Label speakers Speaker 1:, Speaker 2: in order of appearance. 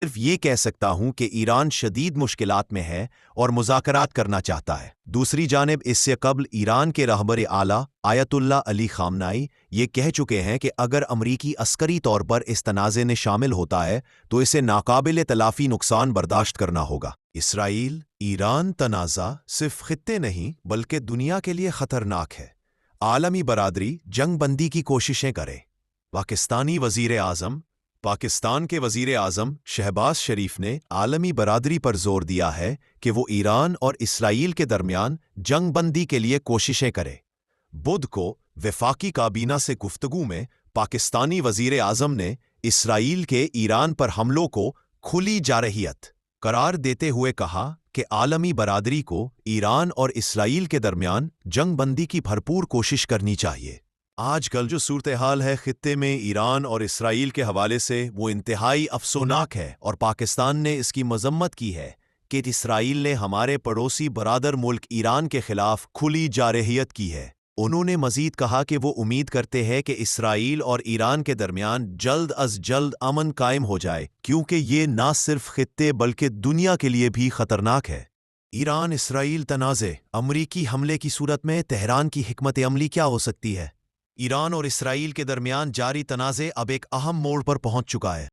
Speaker 1: صرف یہ کہہ سکتا ہوں کہ ایران شدید مشکلات میں ہے اور مذاکرات کرنا چاہتا ہے۔ دوسری جانب اس سے قبل ایران کے رہبر اعلیٰ آیت اللہ علی خامنائی یہ کہہ چکے ہیں کہ اگر امریکی عسکری طور پر اس تنازع میں شامل ہوتا ہے تو اسے ناقابل تلافی نقصان برداشت کرنا ہوگا۔ اسرائیل ایران تنازع صرف خطے نہیں بلکہ دنیا کے لیے خطرناک ہے۔ عالمی برادری جنگ بندی کی کوششیں کرے۔ پاکستان کے وزیر اعظم شہباز شریف نے عالمی برادری پر زور دیا ہے کہ وہ ایران اور اسرائیل کے درمیان جنگ بندی کے لیے کوششیں کرے۔ بدھ کو وفاقی کابینہ سے گفتگو میں پاکستانی وزیر اعظم نے اسرائیل کے ایران پر حملوں کو کھلی جارحیت قرار دیتے ہوئے کہا کہ عالمی برادری کو ایران اور اسرائیل کے درمیان جنگ بندی کی بھرپور کوشش کرنی چاہیے۔ آج کل جو صورتحال ہے خطے میں ایران اور اسرائیل کے حوالے سے وہ انتہائی افسوسناک ہے، اور پاکستان نے اس کی مذمت کی ہے کہ اسرائیل نے ہمارے پڑوسی برادر ملک ایران کے خلاف کھلی جارحیت کی ہے۔ انہوں نے مزید کہا کہ وہ امید کرتے ہیں کہ اسرائیل اور ایران کے درمیان جلد از جلد امن قائم ہو جائے، کیونکہ یہ نہ صرف خطے بلکہ دنیا کے لیے بھی خطرناک ہے۔ ایران اسرائیل تنازع امریکی حملے کی صورت میں تہران کی حکمت عملی کیا ہو سکتی ہے؟ ایران اور اسرائیل کے درمیان جاری تنازع اب ایک اہم موڑ پر پہنچ چکا ہے۔